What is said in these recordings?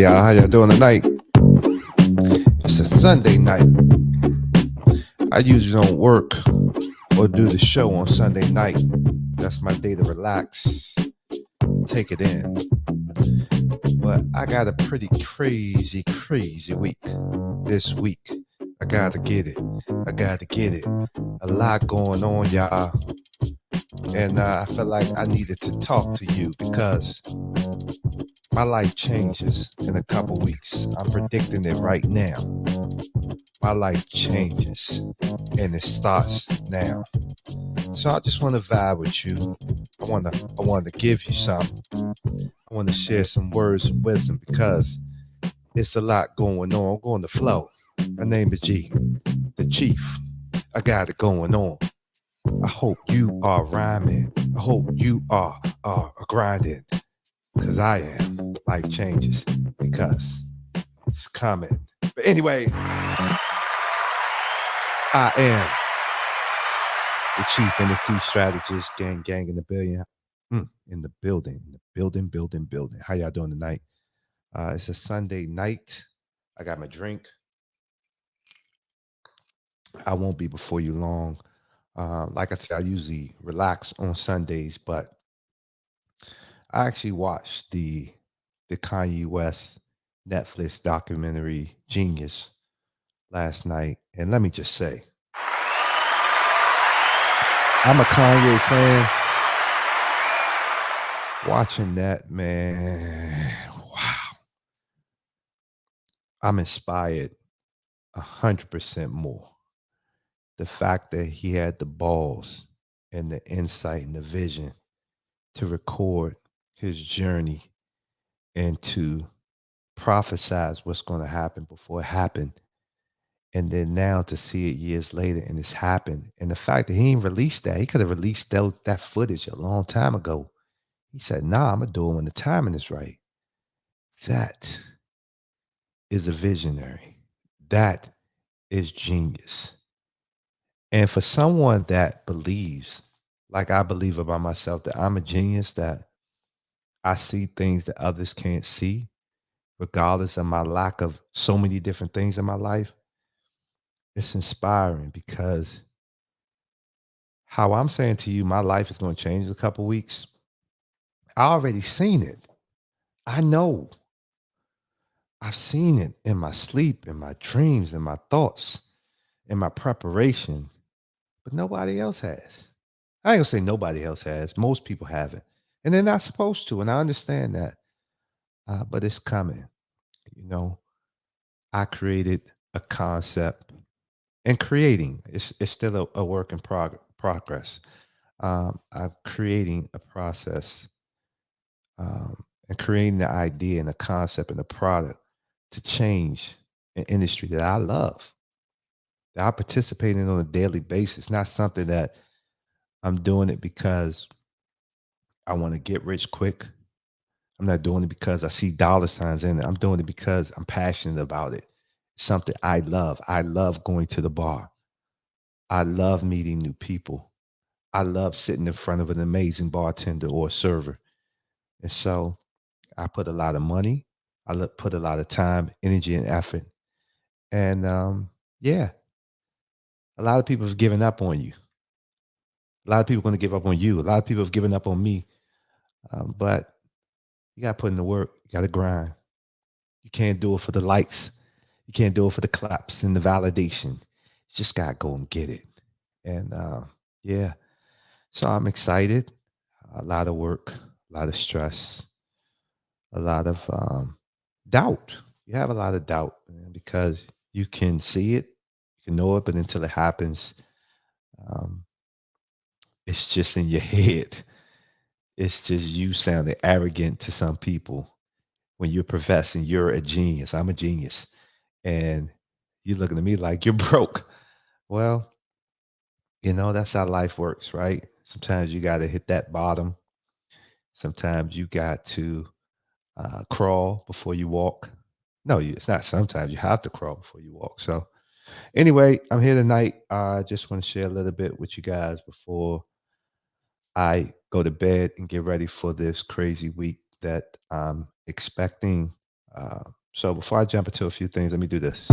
y'all. How y'all doing tonight? It's a Sunday night. I usually don't work or do the show on Sunday night. That's my day to relax, take it in. But I got a pretty crazy week this week. I gotta get it. A lot going on, y'all. And I felt like I needed to talk to you because my life changes in a couple weeks. I'm predicting it right now. My life changes and it starts now. So I just want to vibe with you. I want to give you something. I want to share some words of wisdom because it's a lot going on. I'm going to flow. My name is G, the Chief. I got it going on. I hope you are rhyming. I hope you are grinding. Because I am. Life changes because it's coming. But anyway, I am the chief NFT strategist, gang in the billion, in the building. How y'all doing tonight? It's a Sunday night. I got my drink. I won't be before you long. Like I said, I usually relax on Sundays, but I actually watched the Kanye West Netflix documentary Jeen-Yuhs last night, and let me just say, I'm a Kanye fan. Watching that, man, wow. I'm inspired 100% more. The fact that he had the balls and the insight and the vision to record his journey and to prophesize what's going to happen before it happened. And then now to see it years later and it's happened. And the fact that he ain't released that, he could have released that footage a long time ago. He said, nah, I'm going to do it when the timing is right. That is a visionary. That is genius. And for someone that believes, like I believe about myself, that I'm a genius, that I see things that others can't see, regardless of my lack of so many different things in my life, it's inspiring because how I'm saying to you, my life is going to change in a couple weeks. I already seen it. I know. I've seen it in my sleep, in my dreams, in my thoughts, in my preparation, but nobody else has. I ain't gonna say nobody else has. Most people haven't, and they're not supposed to. And I understand that, but it's coming. You know, I created a concept, and creating it's still a work in progress. I'm creating a process, and creating the idea and the concept and the product to change an industry that I love, that I participate in on a daily basis. Not something that I'm doing it because I want to get rich quick. I'm not doing it because I see dollar signs in it. I'm doing it because I'm passionate about it. Something I love. I love going to the bar. I love meeting new people. I love sitting in front of an amazing bartender or server. And so I put a lot of money. Put a lot of time, energy, and effort. And yeah, a lot of people have given up on you. A lot of people are going to give up on you. A lot of people have given up on me. But you got to put in the work. You got to grind. You can't do it for the likes. You can't do it for the claps and the validation. You just got to go and get it. And yeah, so I'm excited. A lot of work, a lot of stress, a lot of doubt. You have a lot of doubt, man, because you can see it, you can know it, but until it happens, um, it's just in your head. It's just you sounding arrogant to some people when you're professing you're a genius. I'm a genius. And you're looking at me like you're broke. Well, that's how life works, right? Sometimes you got to hit that bottom. Sometimes you got to crawl before you walk. No, it's not sometimes. You have to crawl before you walk. So, anyway, I'm here tonight. I just want to share a little bit with you guys before I go to bed and get ready for this crazy week that I'm expecting. So before I jump into a few things, let me do this.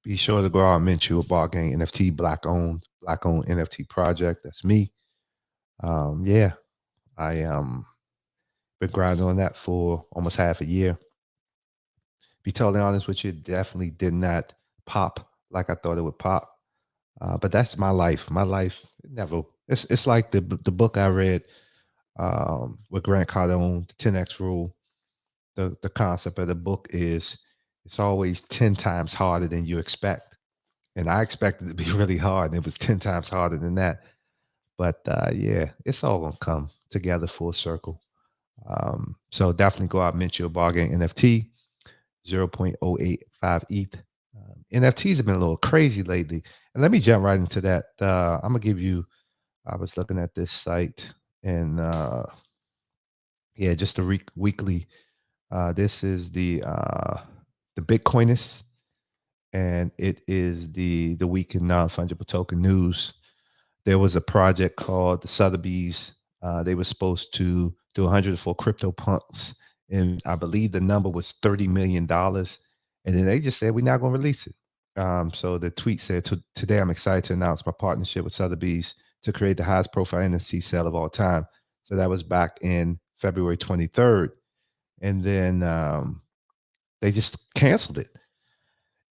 Be sure to go out and mention a Ball Gang NFT, black owned NFT project. That's me. Yeah, I been grinding on that for almost half a year. Be totally honest with you, definitely did not pop like I thought it would pop. But that's my life. My life never. It's like the book I read with Grant Cardone, the 10x rule. The concept of the book is it's always 10 times harder than you expect. And I expected it to be really hard, and it was 10 times harder than that. But yeah, it's all gonna come together full circle. So definitely go out and mint your bargain NFT 0.085 ETH. NFTs have been a little crazy lately, and let me jump right into that. I'm gonna give you. I was looking at this site, and yeah, just a weekly. This is the Bitcoinist, and it is the week in non-fungible token news. There was a project called the Sotheby's. They were supposed to do 104 crypto punks, and I believe the number was $30 million. And then they just said we're not going to release it. So the tweet said, "Today I'm excited to announce my partnership with Sotheby's to create the highest profile NFT sale of all time." So that was back in February 23rd, and then they just canceled it.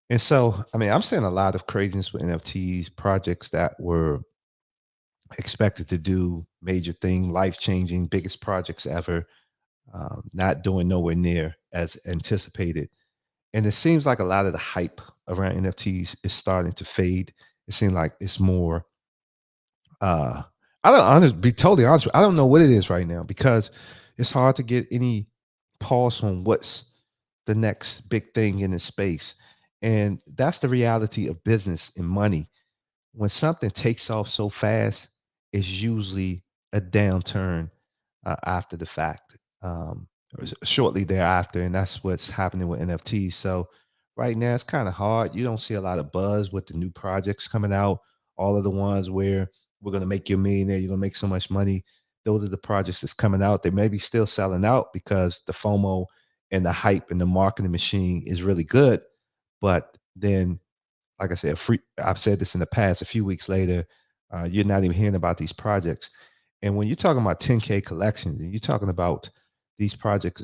And so, I mean, I'm seeing a lot of craziness with NFTs projects that were expected to do major thing, life changing, biggest projects ever, not doing nowhere near as anticipated. And it seems like a lot of the hype around NFTs is starting to fade. It seems like it's more. Uh, I don't be totally honest. I don't know what it is right now because it's hard to get any pulse on what's the next big thing in this space. And that's the reality of business and money. When something takes off so fast, it's usually a downturn after the fact, shortly thereafter, and that's what's happening with NFTs. So right now, it's kind of hard. You don't see a lot of buzz with the new projects coming out. All of the ones where we're going to make you a millionaire, you're going to make so much money. Those are the projects that's coming out. They may be still selling out because the FOMO and the hype and the marketing machine is really good, but then like I said, I've said this in the past. A few weeks later, you're not even hearing about these projects. And when you're talking about 10K collections, and you're talking about these projects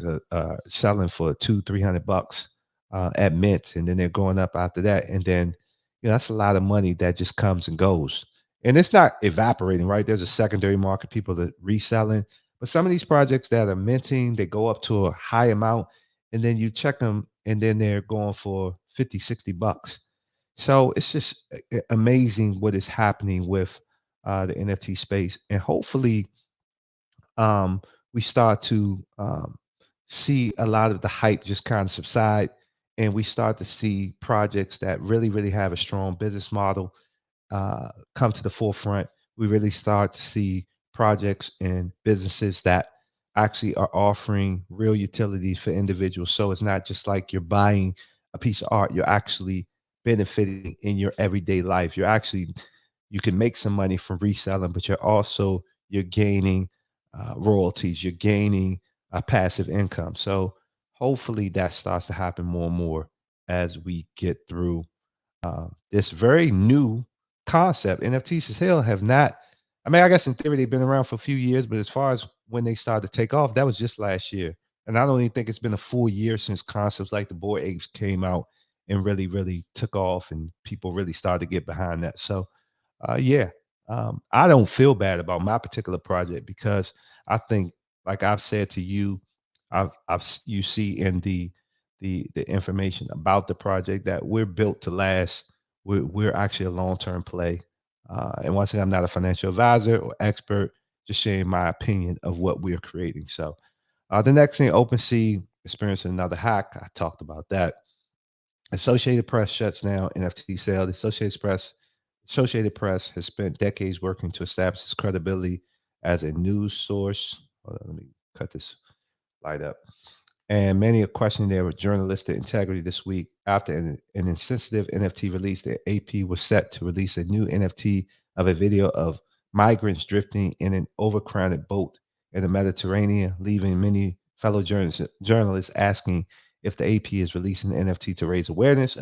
selling for 200-300 bucks at mint, and then they're going up after that, and then that's a lot of money that just comes and goes. And it's not evaporating, right? There's a secondary market, people that reselling. But some of these projects that are minting, they go up to a high amount, and then you check them, and then they're going for 50-60 bucks. So it's just amazing what is happening with the NFT space, and hopefully, um, we start to see a lot of the hype just kind of subside, and we start to see projects that really, really have a strong business model come to the forefront. We really start to see projects and businesses that actually are offering real utilities for individuals. So it's not just like you're buying a piece of art, you're actually benefiting in your everyday life. You can make some money from reselling, but you're gaining royalties, you're gaining a passive income. So hopefully that starts to happen more and more as we get through this very new concept. NFTs as hell have not. I mean, I guess in theory they've been around for a few years, but as far as when they started to take off, that was just last year. And I don't even think it's been a full year since concepts like the Bored Apes came out and really, really took off, and people really started to get behind that. So, yeah, I don't feel bad about my particular project because I think, like I've said to you, you see in the information about the project that we're built to last. We're actually a long term play. And once again, I'm not a financial advisor or expert, just sharing my opinion of what we're creating. So the next thing, OpenSea. experiencing another hack. I talked about that. Associated Press shuts down NFT sale. The Associated Press has spent decades working to establish its credibility as a news source. Hold on, let me cut this light up. And many are questioning their journalistic integrity this week after an insensitive NFT release. The AP was set to release a new NFT of a video of migrants drifting in an overcrowded boat in the Mediterranean, leaving many fellow journalists asking if the AP is releasing the NFT to raise awareness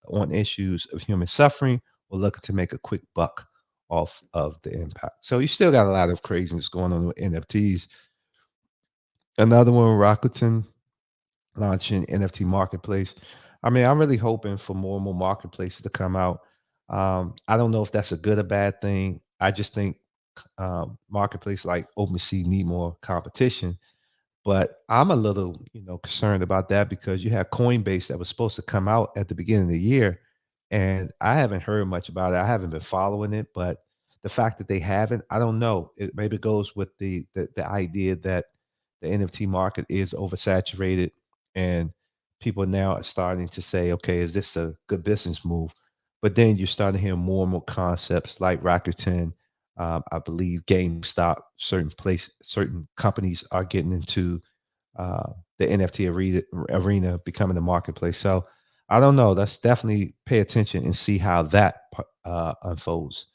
on issues of human suffering or looking to make a quick buck off of the impact. So you still got a lot of craziness going on with NFTs. Another one, Rakuten launching NFT marketplace. I mean, I'm really hoping for more and more marketplaces to come out. I don't know if that's a good or bad thing. I just think marketplaces like OpenSea need more competition. But I'm a little, concerned about that because you have Coinbase that was supposed to come out at the beginning of the year, and I haven't heard much about it. I haven't been following it, but the fact that they haven't, I don't know. It maybe goes with the idea that the NFT market is oversaturated, and people now are starting to say, okay, is this a good business move? But then you're starting to hear more and more concepts like Rakuten. I believe GameStop, certain companies are getting into the NFT arena, becoming the marketplace. So I don't know. Let's definitely pay attention and see how that unfolds.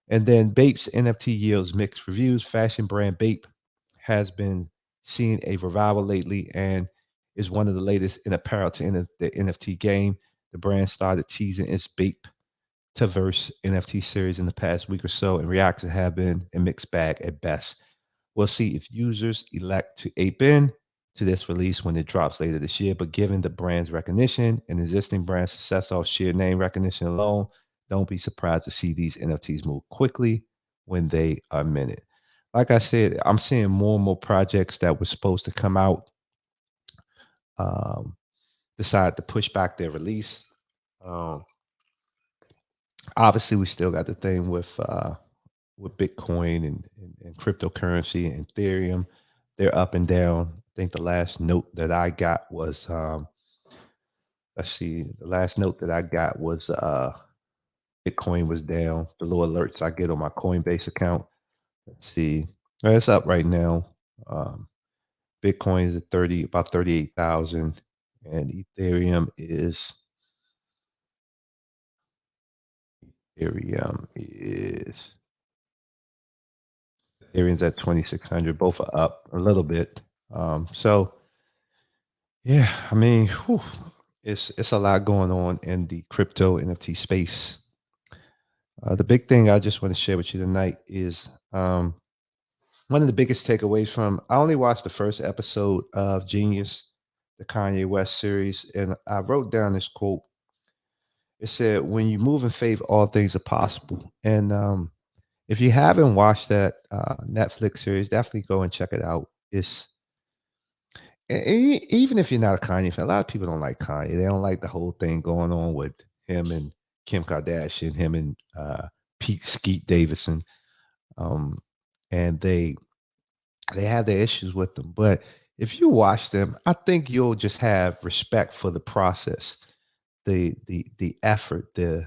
And then Bape's NFT yields mixed reviews. Fashion brand Bape has been seeing a revival lately and is one of the latest in apparel to enter the NFT game. The brand started teasing its Bape to verse NFT series in the past week or so, and reactions have been a mixed bag at best. We'll see if users elect to ape in to this release when it drops later this year. But given the brand's recognition and existing brand success off sheer name recognition alone, don't be surprised to see these NFTs move quickly when they are minted. Like I said, I'm seeing more and more projects that were supposed to come out um, decide to push back their release. Um, Obviously, we still got the thing with Bitcoin and cryptocurrency and Ethereum. They're up and down. I think the last note that I got was let's see, the last note that I got was Bitcoin was down. The little alerts I get on my Coinbase account. Let's see. It's up right now. Um, Bitcoin is at about 38,000, and Ethereum is Ethereum's at 2,600. Both are up a little bit. So yeah, I mean, whew, it's a lot going on in the crypto NFT space. The big thing I just want to share with you tonight is one of the biggest takeaways from. I only watched the first episode of Genius, the Kanye West series, and I wrote down this quote. It said, "When you move in faith, all things are possible." And if you haven't watched that Netflix series, definitely go and check it out. Even if you're not a Kanye fan, a lot of people don't like Kanye. They don't like the whole thing going on with him and Kim Kardashian, him and Pete Skeet Davidson, um, and they have their issues with them. But if you watch them, I think you'll just have respect for the process, the effort, the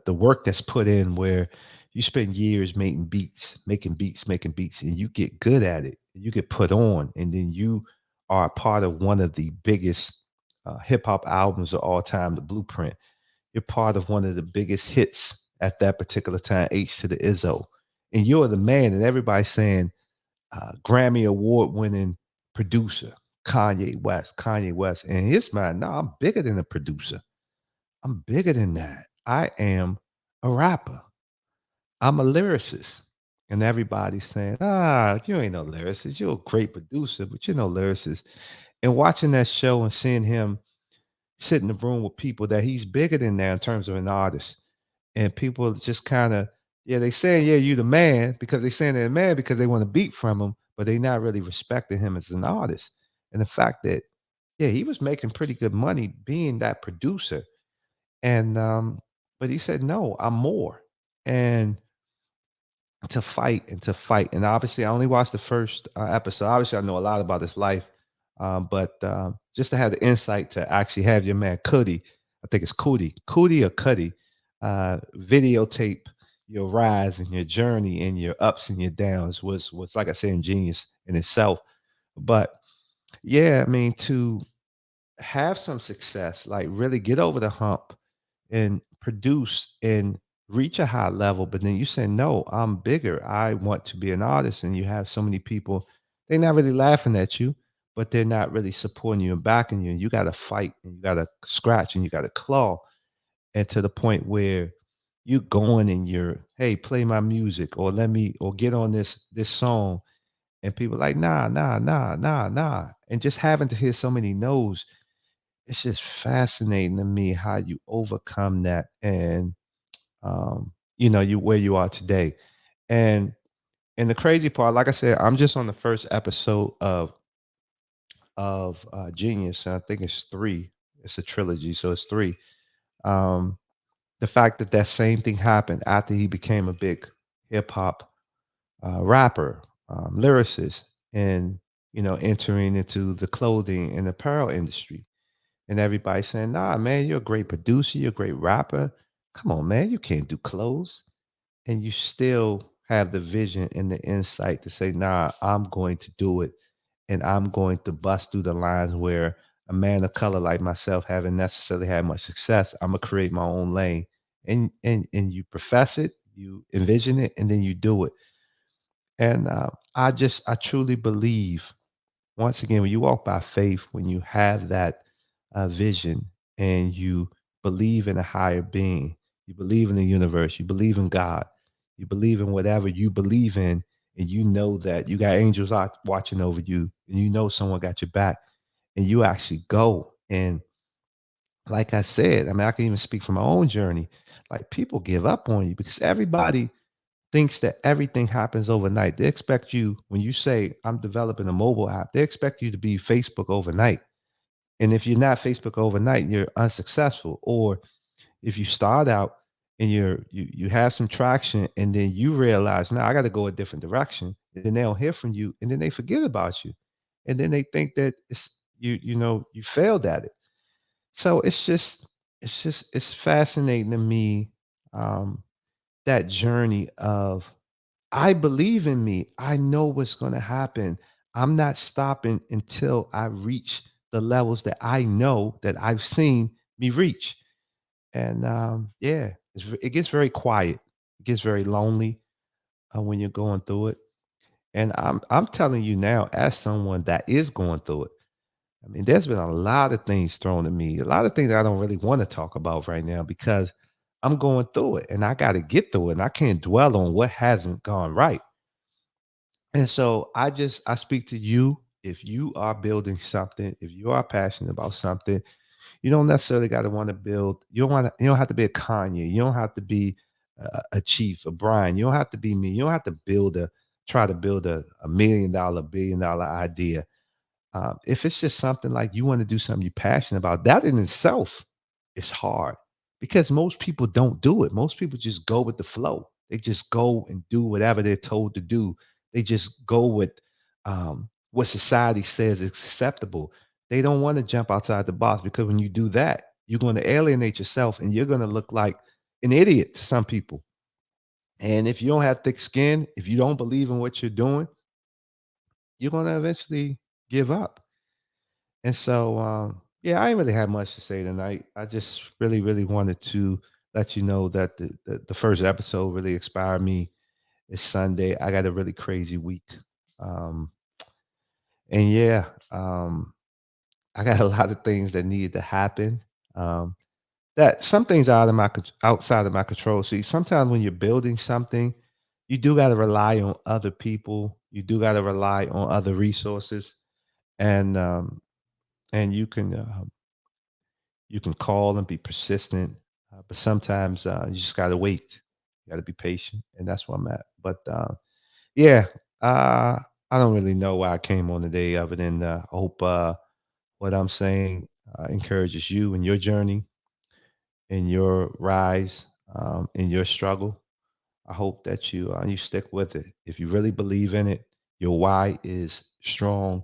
work that's put in, where you spend years making beats, and you get good at it. You get put on, and then you are a part of one of the biggest hip hop albums of all time, The Blueprint. You're part of one of the biggest hits at that particular time, H to the Izzo, and you're the man, and everybody's saying Grammy award winning producer, Kanye West. And his mind, no, I'm bigger than a producer. I'm bigger than that. I am a rapper. I'm a lyricist. And everybody's saying, you ain't no lyricist. You're a great producer, but you're no lyricist. And watching that show and seeing him sit in the room with people that he's bigger than that in terms of an artist. And people just kind of, yeah, they saying, yeah, you the man because they saying they're the man because they want to beat from him, but they not really respecting him as an artist. And the fact that, yeah, he was making pretty good money being that producer. And but he said, no, I'm more. And to fight and to fight. And obviously, I only watched the first episode. Obviously, I know a lot about his life. But just to have the insight to actually have your man Cudi, I think it's Cudi or Cuddy, videotape your rise and your journey and your ups and your downs was like I said, ingenious in itself. But yeah, I mean, to have some success, like really get over the hump and produce and reach a high level, but then you say, no, I'm bigger. I want to be an artist. And you have so many people, they're not really laughing at you, but they're not really supporting you and backing you. And you got to fight and you got to scratch and you got to claw. And to the point where you going and you're, hey, play my music or let me or get on this song. And people like, nah, nah, nah, nah, nah. And just having to hear so many no's, it's just fascinating to me how you overcome that and you where you are today. And the crazy part, like I said, I'm just on the first episode of Genius, and I think it's three. It's a trilogy, so it's three. Um, the fact that that same thing happened after he became a big hip hop rapper, lyricist, and entering into the clothing and apparel industry. And everybody saying, "Nah, man, you're a great producer, you're a great rapper. Come on, man, you can't do clothes." And you still have the vision and the insight to say, "Nah, I'm going to do it, and I'm going to bust through the lines where a man of color like myself haven't necessarily had much success. I'm gonna create my own lane." And you profess it, you envision it, and then you do it. And I truly believe once again, when you walk by faith, when you have that vision and you believe in a higher being, you believe in the universe, you believe in God, you believe in whatever you believe in, and you know that you got angels out watching over you, and you know someone got your back, and you actually go. And like I said, I mean, I can even speak from my own journey. Like people give up on you because everybody thinks that everything happens overnight. They expect you, when you say, I'm developing a mobile app, they expect you to be Facebook overnight. And if you're not Facebook overnight, you're unsuccessful. Or if you start out and you have some traction and then you realize, now I got to go a different direction. And then they don't hear from you and then they forget about you. And then they think that you failed at it. So it's fascinating to me, um, that journey of I believe in me. I know what's going to happen. I'm not stopping until I reach the levels that I know that I've seen me reach. And yeah, it gets very quiet. It gets very lonely when you're going through it. And I'm telling you now, as someone that is going through it, I mean, there's been a lot of things thrown at me, a lot of things that I don't really want to talk about right now because I'm going through it and I got to get through it. And I can't dwell on what hasn't gone right. And so I speak to you. If you are building something, if you are passionate about something, you don't necessarily got to want to build. You don't have to be a Kanye. You don't have to be a Chief, a Brian. You don't have to be me. You don't have to try to build a $1 million, $1 billion idea. If it's just something like you want to do something you're passionate about, that in itself is hard because most people don't do it. Most people just go with the flow. They just go and do whatever they're told to do. They just go with what society says is acceptable. They don't want to jump outside the box because when you do that, you're going to alienate yourself and you're going to look like an idiot to some people. And if you don't have thick skin, if you don't believe in what you're doing, you're going to eventually give up. And so, yeah, I didn't really have much to say tonight. I just really, really wanted to let you know that the first episode really inspired me. It's Sunday. I got a really crazy week. Um, and yeah, I got a lot of things that needed to happen. Um, that some things are outside of my control. See, sometimes when you're building something, you do got to rely on other people. You do got to rely on other resources, and you can call and be persistent, but sometimes you just got to wait. You got to be patient, and that's where I'm at. But yeah, uh, I don't really know why I came on today, other than I hope what I'm saying encourages you in your journey, in your rise, in your struggle. I hope that you stick with it. If you really believe in it, your why is strong.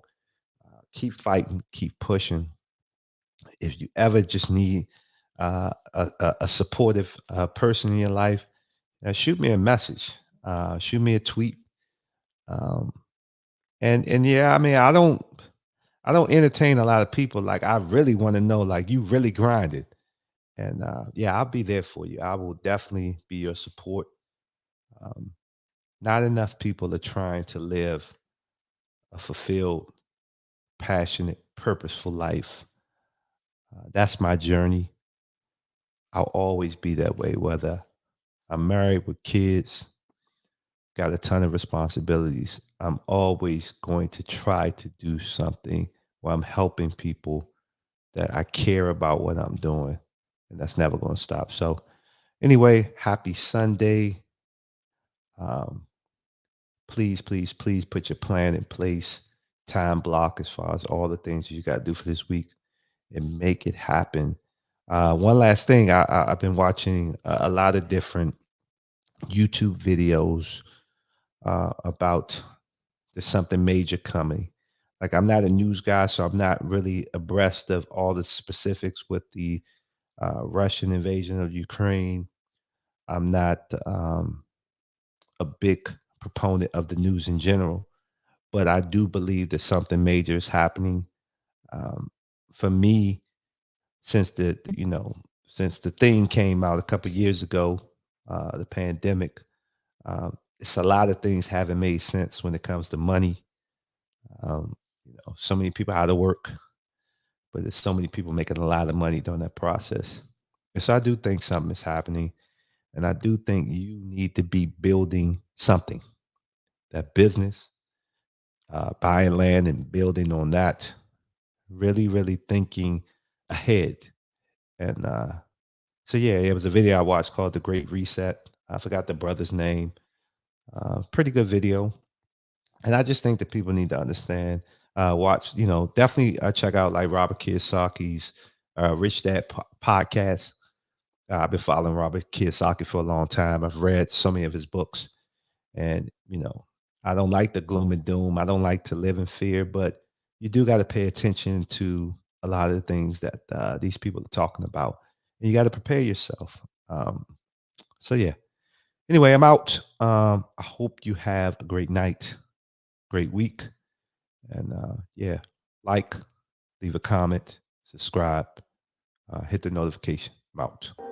keep fighting, keep pushing. If you ever just need a supportive person in your life, shoot me a message, shoot me a tweet. Um, and yeah, I mean, I don't entertain a lot of people. Like I really want to know, like you really grinded, and yeah, I'll be there for you. I will definitely be your support. Um, Not enough people are trying to live a fulfilled, passionate, purposeful life. That's my journey. I'll always be that way, whether I'm married with kids, got a ton of responsibilities. I'm always going to try to do something where I'm helping people that I care about what I'm doing. And that's never going to stop. So, anyway, happy Sunday. Um, please, please, please put your plan in place, time block as far as all the things you got to do for this week and make it happen. One last thing, I've been watching a lot of different YouTube videos about there's something major coming. Like I'm not a news guy, so I'm not really abreast of all the specifics with the Russian invasion of Ukraine. I'm not a big proponent of the news in general, but I do believe that something major is happening. Um, for me, since since the thing came out a couple years ago, the pandemic, it's a lot of things haven't made sense when it comes to money. So many people out of work, but there's so many people making a lot of money during that process. And so I do think something is happening, and I do think you need to be building something, that business, buying land and building on that, really, really thinking ahead. And so, yeah, it was a video I watched called The Great Reset. I forgot the brother's name. Pretty good video. And I just think that people need to understand, watch, definitely check out like Robert Kiyosaki's Rich Dad podcast. I've been following Robert Kiyosaki for a long time. I've read so many of his books, and I don't like the gloom and doom. I don't like to live in fear, but you do got to pay attention to a lot of the things that these people are talking about, and you got to prepare yourself. So yeah. Anyway, I'm out. I hope you have a great night, great week, and yeah, like, leave a comment, subscribe, hit the notification. I'm out.